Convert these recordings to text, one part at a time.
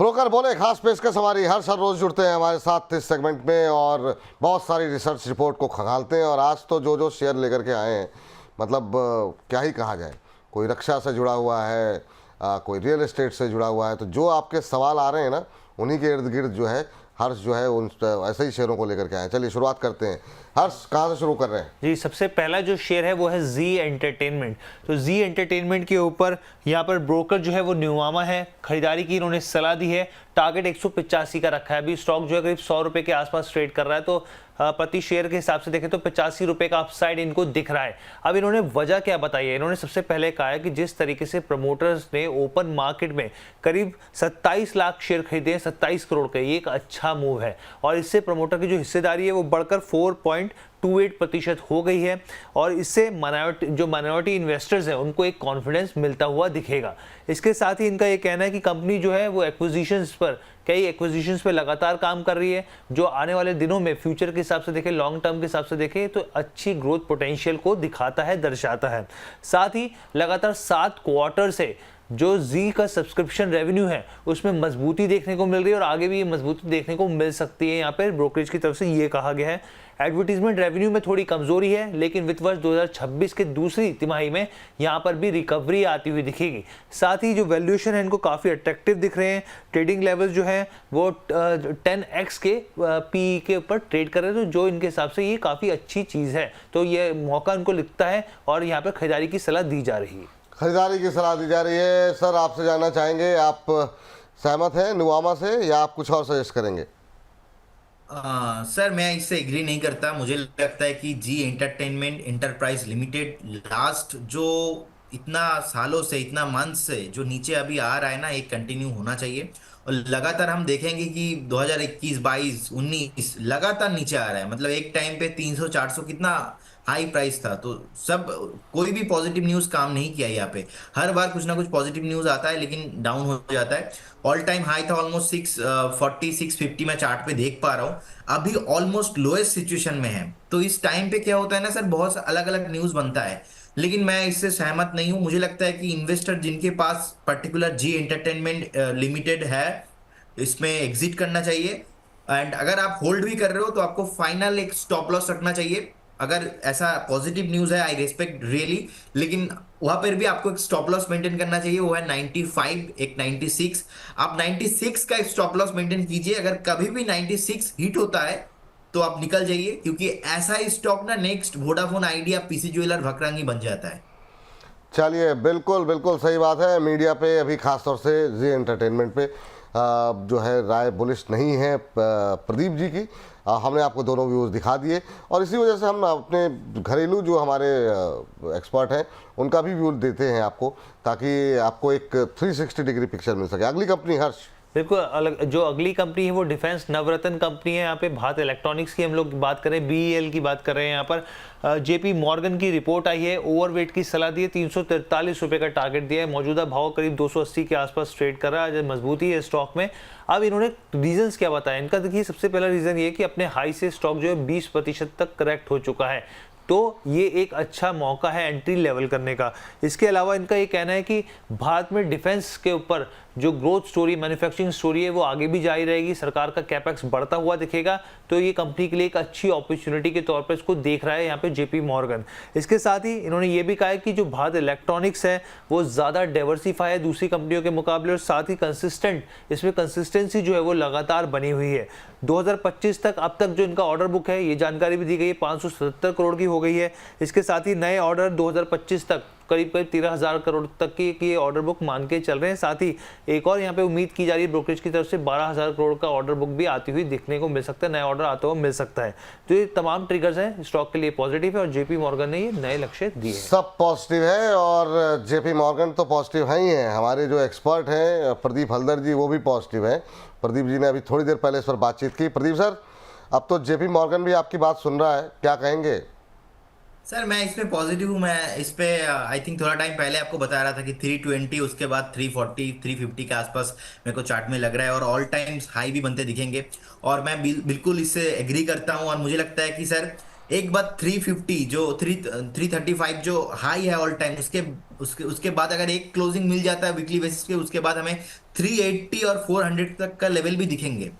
Broker बोले खास पेशकश हमारी हर रोज जुड़ते हैं हमारे साथ इस सेगमेंट में और बहुत सारी रिसर्च रिपोर्ट को खंगालते हैं। और आज तो जो शेयर लेकर के आए हैं, मतलब क्या ही कहा जाए। कोई रक्षा से जुड़ा हुआ है, कोई रियल एस्टेट से जुड़ा हुआ है। तो जो आपके सवाल आ रहे हैं ना, उन्हीं के इर्द गिर्द जो है हर्ष जो है उन ऐसे ही शेयरों को लेकर के आए। चलिए शुरुआत करते हैं। हर्ष, कहाँ से शुरू कर रहे हैं? जी, सबसे पहला जो शेयर है वो है जी एंटरटेनमेंट। तो जी एंटरटेनमेंट के ऊपर यहाँ पर ब्रोकर जो है वो न्यूमामा है, खरीदारी की इन्होंने सलाह दी है। टारगेट 185 का रखा है। अभी स्टॉक जो है करीब 100 रुपए के आसपास ट्रेड कर रहा है। तो प्रति शेयर के हिसाब से देखें तो 85 रुपए का अपसाइड इनको दिख रहा है। अब इन्होंने वजह क्या बताई है? इन्होंने सबसे पहले कहा है कि जिस तरीके से प्रमोटर्स ने ओपन मार्केट में करीब 27 लाख शेयर खरीदे हैं 27 करोड़ के, ये एक अच्छा मूव है। और इससे प्रमोटर की जो हिस्सेदारी है वो बढ़कर 4.28% हो गई है। और इससे माइनॉरिटी इन्वेस्टर्स हैं उनको एक कॉन्फिडेंस मिलता हुआ दिखेगा। इसके साथ ही इनका ये कहना है कि कंपनी जो है वो कई एक्विजिशंस पे लगातार काम कर रही है, जो आने वाले दिनों में फ्यूचर के हिसाब से देखें, लॉन्ग टर्म के हिसाब से देखें तो अच्छी ग्रोथ पोटेंशियल को दिखाता है, दर्शाता है। साथ ही लगातार 7 क्वार्टर से जो जी का सब्सक्रिप्शन रेवेन्यू है उसमें मजबूती देखने को मिल रही है और आगे भी ये मजबूती देखने को मिल सकती है। यहाँ पर ब्रोकरेज की तरफ से ये कहा गया है। एडवर्टीजमेंट रेवेन्यू में थोड़ी कमजोरी है, लेकिन वित्त वर्ष 2026 के दूसरी तिमाही में यहाँ पर भी रिकवरी आती हुई दिखेगी। साथ ही जो वैल्यूएशन है इनको काफ़ी अट्रैक्टिव दिख रहे हैं। ट्रेडिंग लेवल जो है वो 10x के पी के ऊपर ट्रेड कर रहे हैं, तो जो इनके हिसाब से ये काफ़ी अच्छी चीज़ है। तो ये मौका इनको लिखता है और यहाँ पर खरीदारी की सलाह दी जा रही है। खरीदारी की सलाह दी जा रही है। सर, आपसे जानना चाहेंगे, आप सहमत हैं न्यूमामा से या आप कुछ और सजेस्ट करेंगे? सर, मैं इससे एग्री नहीं करता। मुझे लगता है कि जी एंटरटेनमेंट एंटरप्राइज लिमिटेड लास्ट जो इतना सालों से, इतना मंथ से जो नीचे अभी आ रहा है ना, एक कंटिन्यू होना चाहिए। और लगातार हम देखेंगे कि 2021, 22, 19 लगातार नीचे आ रहा है। मतलब एक टाइम पे 300, 400 कितना हाई प्राइस था। तो सब कोई भी पॉजिटिव न्यूज काम नहीं किया यहाँ पे। हर बार कुछ ना कुछ पॉजिटिव न्यूज आता है लेकिन डाउन हो जाता है। ऑल टाइम हाई था ऑलमोस्ट 640, 650 मैं चार्ट पे देख पा रहा हूँ। अभी ऑलमोस्ट लोएस्ट सिचुएशन में है। तो इस टाइम पे क्या होता है ना सर, बहुत अलग अलग न्यूज बनता है, लेकिन मैं इससे सहमत नहीं हूं। मुझे लगता है कि इन्वेस्टर जिनके पास पर्टिकुलर जी एंटरटेनमेंट लिमिटेड है, इसमें एग्जिट करना चाहिए। एंड अगर आप होल्ड भी कर रहे हो तो आपको फाइनल एक स्टॉप लॉस रखना चाहिए। अगर ऐसा पॉजिटिव न्यूज है, आई रेस्पेक्ट रियली, लेकिन वहां पर भी आपको एक स्टॉप लॉस मेंटेन करना चाहिए। वो है 95, एक 96। आप 96 का एक स्टॉप लॉस मेंटेन कीजिए। अगर कभी भी 96 हिट होता है तो आप निकल जाइए, क्योंकि ऐसा ही स्टॉक ना next Vodafone Idea, PC Jeweller, भकरंगी बन जाता है। चलिए, बिल्कुल बिल्कुल सही बात है। मीडिया पे अभी खास तौर से जी एंटरटेनमेंट पे जो है राय बुलिश नहीं है प्रदीप जी की। हमने आपको दोनों व्यूज़ दिखा दिए और इसी वजह से हम अपने घरेलू जो हमारे एक्सपर्ट हैं उनका भी व्यू देते हैं आपको, ताकि आपको एक 360 डिग्री पिक्चर मिल सके। अगली कंपनी हर्ष। बिल्कुल अलग, जो अगली कंपनी है वो डिफेंस नवरत्न कंपनी है। यहाँ पे भारत इलेक्ट्रॉनिक्स की हम लोग बात करें, बीईएल की बात कर रहे हैं। यहाँ पर जेपी मॉर्गन की रिपोर्ट आई है, ओवरवेट की सलाह दी है, 343 रुपये का टारगेट दिया है। मौजूदा भाव करीब 280 के आसपास ट्रेड कर रहा है, मजबूती है स्टॉक में। अब इन्होंने रीजंस क्या बताया इनका, देखिए सबसे पहला रीजन ये कि अपने हाई से स्टॉक जो है 20% तक करेक्ट हो चुका है, तो ये एक अच्छा मौका है एंट्री लेवल करने का। इसके अलावा इनका ये कहना है कि भारत में डिफेंस के ऊपर जो ग्रोथ स्टोरी, मैन्युफैक्चरिंग स्टोरी है वो आगे भी जारी रहेगी। सरकार का कैपेक्स बढ़ता हुआ दिखेगा, तो ये कंपनी के लिए एक अच्छी अपॉर्चुनिटी के तौर पर इसको देख रहा है यहाँ पे जेपी मॉर्गन। इसके साथ ही इन्होंने ये भी कहा है कि जो भारत इलेक्ट्रॉनिक्स है वो ज़्यादा डाइवर्सिफाई है दूसरी कंपनियों के मुकाबले, और साथ ही कंसिस्टेंट, इसमें कंसिस्टेंसी जो है वो लगातार बनी हुई है। 2025 तक अब तक जो इनका ऑर्डर बुक है, ये जानकारी भी दी गई है, 577 करोड़ की हो गई है। इसके साथ ही नए ऑर्डर 2025 तक करीब 13,000 करोड़ तक की ऑर्डर बुक मान के चल रहे हैं। साथ ही एक और यहाँ पे उम्मीद की जा रही है ब्रोकरेज की तरफ से 12,000 करोड़ का ऑर्डर बुक भी आती हुई दिखने को मिल सकता है, नया ऑर्डर आता हुआ मिल सकता है। तो ये तमाम ट्रिगर्स हैं स्टॉक के लिए पॉजिटिव है और जेपी मॉर्गन ने ये नए लक्ष्य दिए हैं। सब पॉजिटिव है और जेपी मॉर्गन तो पॉजिटिव है ही है। हमारे जो एक्सपर्ट हैं प्रदीप हल्दर जी, वो भी पॉजिटिव है। प्रदीप जी ने अभी थोड़ी देर पहले इस पर बातचीत की। प्रदीप सर, अब तो जेपी मॉर्गन भी आपकी बात सुन रहा है, क्या कहेंगे? सर, मैं इसमें पॉजिटिव हूँ। मैं इस पे आई थिंक थोड़ा टाइम पहले आपको बता रहा था कि 320, उसके बाद 340, 350 के आसपास मेरे को चार्ट में लग रहा है, और ऑल टाइम हाई भी बनते दिखेंगे। और मैं बिल्कुल इससे एग्री करता हूँ। और मुझे लगता है कि सर एक बात 350 जो 335 जो हाई है ऑल टाइम, उसके उसके उसके बाद अगर एक क्लोजिंग मिल जाता है वीकली बेसिस पे, उसके बाद हमें 380 और 400 तक का लेवल भी दिखेंगे।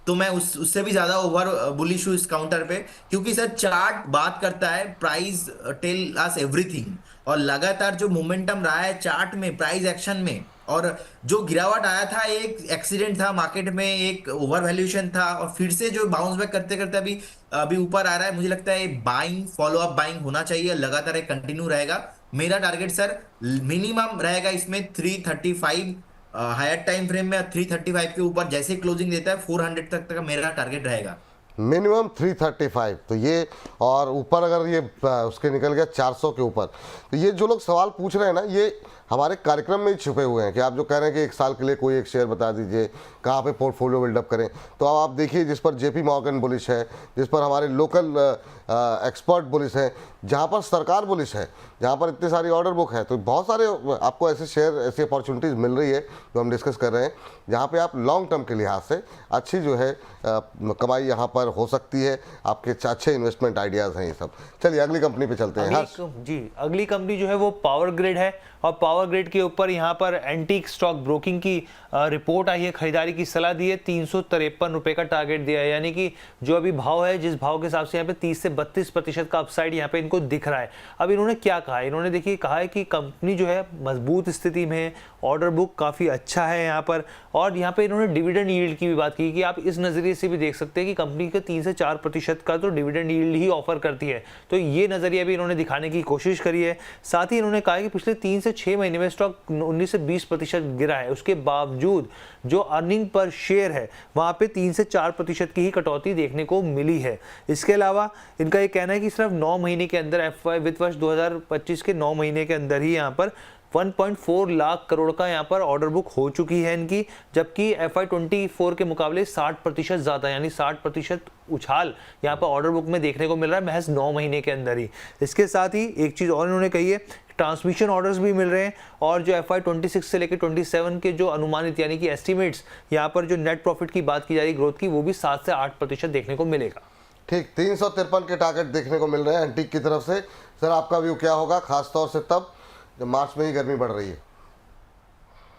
तो मैं उससे भी ज्यादा ओवर बुलिश हूँ इस काउंटर पे, क्योंकि सर चार्ट बात करता है, प्राइस टेल अस एवरीथिंग। और लगातार जो मोमेंटम रहा है चार्ट में, प्राइस एक्शन में, और जो गिरावट आया था एक एक्सीडेंट था मार्केट में, एक ओवर वैल्यूएशन था, और फिर से जो बाउंस बैक करते करते अभी अभी ऊपर आ रहा है, मुझे लगता है बाइंग, फॉलो अप बाइंग होना चाहिए, लगातार एक कंटिन्यू रहेगा। मेरा टारगेट सर मिनिमम रहेगा इसमें 335, हायर टाइम फ्रेम में 335 के ऊपर जैसे क्लोजिंग देता है 400 तक का मेरा टारगेट रहेगा। मिनिमम 335, तो ये, और ऊपर अगर ये उसके निकल गया 400 के ऊपर, तो ये जो लोग सवाल पूछ रहे हैं ना, ये हमारे कार्यक्रम में ही छुपे हुए हैं कि आप जो कह रहे हैं कि एक साल के लिए कोई एक शेयर बता दीजिए, कहाँ पे पोर्टफोलियो बिल्डअप करें। तो अब आप देखिए, जिस पर जेपी मॉर्गन बुलिश है, जिस पर हमारे लोकल एक्सपर्ट बुलिश हैं, जहाँ पर सरकार बुलिश है, जहाँ पर इतनी सारी ऑर्डर बुक है, तो बहुत सारे आपको ऐसे शेयर, ऐसी अपॉर्चुनिटीज़ मिल रही है जो हम डिस्कस कर रहे हैं, जहाँ पे आप लॉन्ग टर्म के लिहाज से अच्छी जो है कमाई यहाँ पर हो सकती है। आपके अच्छे इन्वेस्टमेंट आइडियाज़ हैं ये सब। चलिए अगली कंपनी पे चलते हैं। हर्ष जी, अगली कंपनी जो है वो पावर ग्रिड है, और पावर ग्रिड के ऊपर यहाँ पर एंटीक स्टॉक ब्रोकिंग की रिपोर्ट आई है, खरीदारी की सलाह दी है, 353 रुपए का टारगेट दिया है, यानी कि जो अभी भाव है, जिस भाव के हिसाब से यहाँ पे 30 से 32% का अपसाइड यहाँ पे इनको दिख रहा है। अब इन्होंने क्या कहा है, इन्होंने देखिए कहा है कि कंपनी जो है मजबूत स्थिति में है, ऑर्डर बुक काफ़ी अच्छा है यहाँ पर, और यहाँ पे इन्होंने डिविडेंड यील्ड की भी बात की कि आप इस नज़रिए से भी देख सकते हैं कि कंपनी के 3 से 4% का तो डिविडेंड यील्ड ही ऑफर करती है। तो ये नज़रिया भी इन्होंने दिखाने की कोशिश करी है। साथ ही इन्होंने कहा है कि पिछले 3 से 6 महीने में स्टॉक 19 से 20% गिरा है, उसके बावजूद जो अर्निंग पर शेयर है वहाँ पे 3 से 4% की ही कटौती देखने को मिली है। इसके अलावा इनका ये कहना है कि सिर्फ 9 महीने के अंदर, वित्त वर्ष 2025 के 9 महीने के अंदर ही यहाँ पर 1.4 लाख करोड़ का यहाँ पर ऑर्डर बुक हो चुकी है इनकी, जबकि FY24 के मुकाबले 60% ज़्यादा, यानी 60% उछाल यहाँ पर ऑर्डर बुक में देखने को मिल रहा है महज 9 महीने के अंदर ही। इसके साथ ही एक चीज़ और इन्होंने कही है, ट्रांसमिशन ऑर्डर्स भी मिल रहे हैं, और जो FY26 से लेकर 27 के जो अनुमानित यानी कि एस्टिमेट्स यहाँ पर जो नेट प्रॉफिट की बात की जा रही है ग्रोथ की, वो भी 7 से 8% देखने को मिलेगा। ठीक, 353 के टारगेट देखने को मिल रहे हैं एंटीक की तरफ से। सर आपका व्यू क्या होगा, खासतौर से तब जब मार्च में ही गर्मी बढ़ रही है?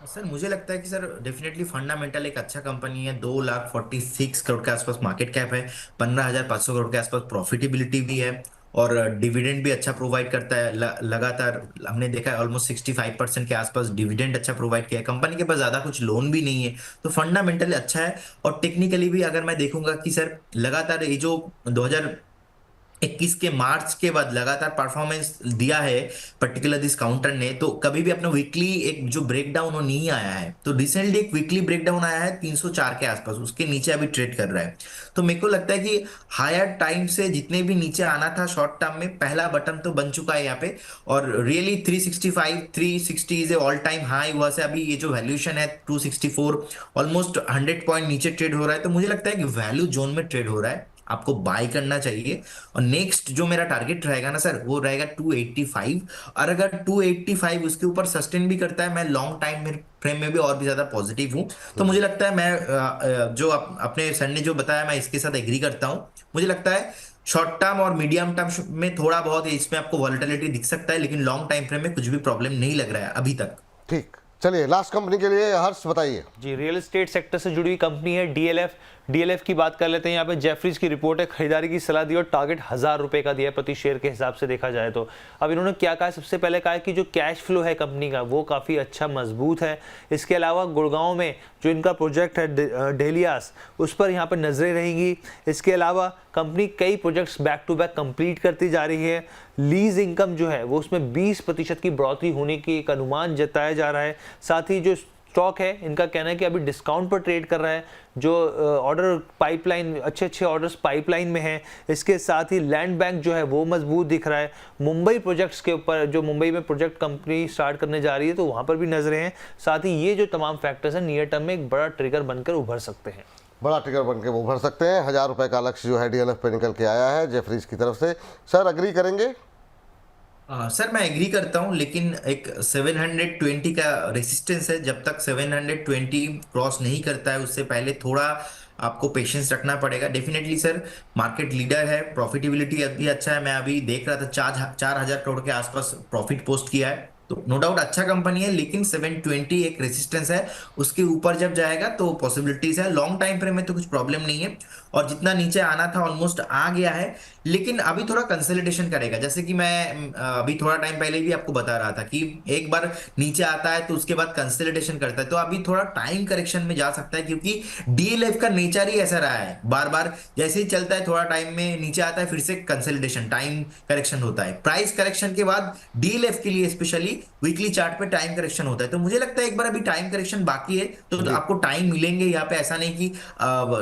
सर मुझे लगता है कि सर डेफिनेटली फंडामेंटल एक अच्छा कंपनी है, 2,46 करोड़ के आसपास मार्केट कैप है, 15,500 करोड़ के आसपास प्रॉफिटेबिलिटी भी है, और डिविडेंड भी अच्छा प्रोवाइड करता है। लगातार हमने देखा है ऑलमोस्ट 65% के आसपास डिविडेंड अच्छा प्रोवाइड किया है। कंपनी के पास ज्यादा कुछ लोन भी नहीं है, तो फंडामेंटली अच्छा है। और टेक्निकली भी अगर मैं देखूंगा कि सर लगातार ये जो 2021 के मार्च के बाद लगातार परफॉर्मेंस दिया है पर्टिकुलर दिस काउंटर ने, तो कभी भी अपना वीकली एक जो ब्रेकडाउन वो नहीं आया है। तो रिसेंटली एक वीकली ब्रेकडाउन आया है 304 के आसपास, उसके नीचे अभी ट्रेड कर रहा है। तो मेरे को लगता है कि हायर टाइम से जितने भी नीचे आना था शॉर्ट टर्म में, पहला बटन तो बन चुका है यहाँ पे। और really 365 360 is a all time high हुआ से अभी ये जो वैल्यूएशन है 264, ऑलमोस्ट 100 पॉइंट नीचे ट्रेड हो रहा है। तो मुझे लगता है कि वैल्यू जोन में ट्रेड हो रहा है, आपको बाय करना चाहिए। और नेक्स्ट जो मेरा टारगेट रहेगा ना सर, वो रहेगा 285। और अगर 285 उसके ऊपर सस्टेन भी करता है, मैं लॉन्ग टाइम फ्रेम में भी और भी ज्यादा पॉजिटिव हूं। तो मुझे लगता है मैं जो अपने सर ने जो बताया मैं इसके साथ एग्री करता हूं। मुझे लगता है शॉर्ट टर्म और मीडियम टर्म में थोड़ा बहुत इसमें आपको वॉलेटिलिटी दिख सकता है, लेकिन लॉन्ग टाइम फ्रेम में कुछ भी प्रॉब्लम नहीं लग रहा है अभी तक। ठीक, चलिए लास्ट कंपनी के लिए हर्ष बताइए। जी, रियल एस्टेट सेक्टर से जुड़ी हुई कंपनी है डीएलएफ की बात कर लेते हैं। यहाँ पे जेफरीज की रिपोर्ट है, खरीदारी की सलाह दी और टारगेट 1000 रुपए का दिया प्रति शेयर के हिसाब से देखा जाए तो। अब इन्होंने क्या कहा, सबसे पहले कहा कि जो कैश फ्लो है कंपनी का वो काफ़ी अच्छा मजबूत है। इसके अलावा गुड़गांव में जो इनका प्रोजेक्ट है डेलियास, उस पर यहाँ पर नजरें रहेंगी। इसके अलावा कंपनी कई projects back to back complete करती जा रही है। लीज इनकम जो है वो उसमें 20% की बढ़ोतरी होने की एक अनुमान जताया जा रहा है। साथ ही जो स्टॉक है, इनका कहना है कि अभी डिस्काउंट पर ट्रेड कर रहा है, जो ऑर्डर पाइपलाइन, अच्छे ऑर्डर्स पाइपलाइन में हैं। इसके साथ ही लैंड बैंक जो है वो मजबूत दिख रहा है। मुंबई प्रोजेक्ट्स के ऊपर, जो मुंबई में प्रोजेक्ट कंपनी स्टार्ट करने जा रही है, तो वहाँ पर भी नजरें हैं। साथ ही ये जो तमाम फैक्टर्स हैं नियर टर्म में एक बड़ा ट्रिगर बनकर उभर सकते हैं। बड़ा ट्रिगर बन के वो उभर सकते हैं। 1000 रुपए का लक्ष्य जो है डीएलएफ पे निकल के आया है जेफरीज की तरफ से। सर अग्री करेंगे? सर मैं एग्री करता हूं, लेकिन एक 720 का रेसिस्टेंस है। जब तक 720 क्रॉस नहीं करता है उससे पहले थोड़ा आपको पेशेंस रखना पड़ेगा। डेफिनेटली सर मार्केट लीडर है, प्रॉफिटेबिलिटी भी अच्छा है। मैं अभी देख रहा था 4,000 करोड़ के आसपास प्रॉफिट पोस्ट किया है। तो नो डाउट अच्छा कंपनी है, लेकिन 720 एक रेजिस्टेंस है, उसके ऊपर जब जाएगा तो पॉसिबिलिटीज है। लॉन्ग टाइम फ्रेम में तो कुछ प्रॉब्लम नहीं है, और जितना नीचे आना था ऑलमोस्ट आ गया है, लेकिन अभी थोड़ा कंसोलिडेशन करेगा। जैसे कि मैं अभी थोड़ा टाइम पहले भी आपको बता रहा था कि एक बार नीचे आता है तो उसके बाद कंसोलिडेशन करता है, तो अभी थोड़ा टाइम करेक्शन में जा सकता है, क्योंकि डीएलएफ का नेचर ही ऐसा रहा है, बार बार जैसे ही चलता है थोड़ा टाइम में नीचे आता है, फिर से कंसोलिडेशन टाइम करेक्शन होता है। प्राइस करेक्शन के बाद डीएलएफ के लिए स्पेशली वीकली चार्ट पे टाइम करेक्शन होता है, तो मुझे लगता है एक बार अभी टाइम करेक्शन बाकी है, तो आपको टाइम मिलेंगे यहाँ पे। ऐसा नहीं कि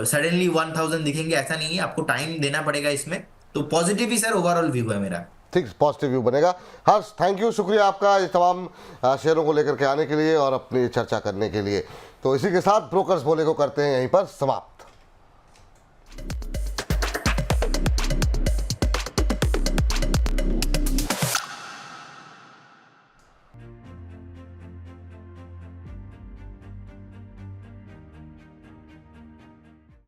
सडनली 1000 दिखेंगे, ऐसा नहीं है, आपको टाइम देना पड़ेगा इसमें। तो पॉजिटिव ही सर ओवरऑल व्यू है मेरा। ठीक, पॉजिटिव व्यू बनेगा। हर्ष, थैंक यू, शुक्रिया आपका ये तमाम शेयरों को लेकर के आने के लिए और अपनी चर्चा करने के लिए। तो इसी के साथ ब्रोकर्स बोले को करते हैं यहीं पर समाप्त।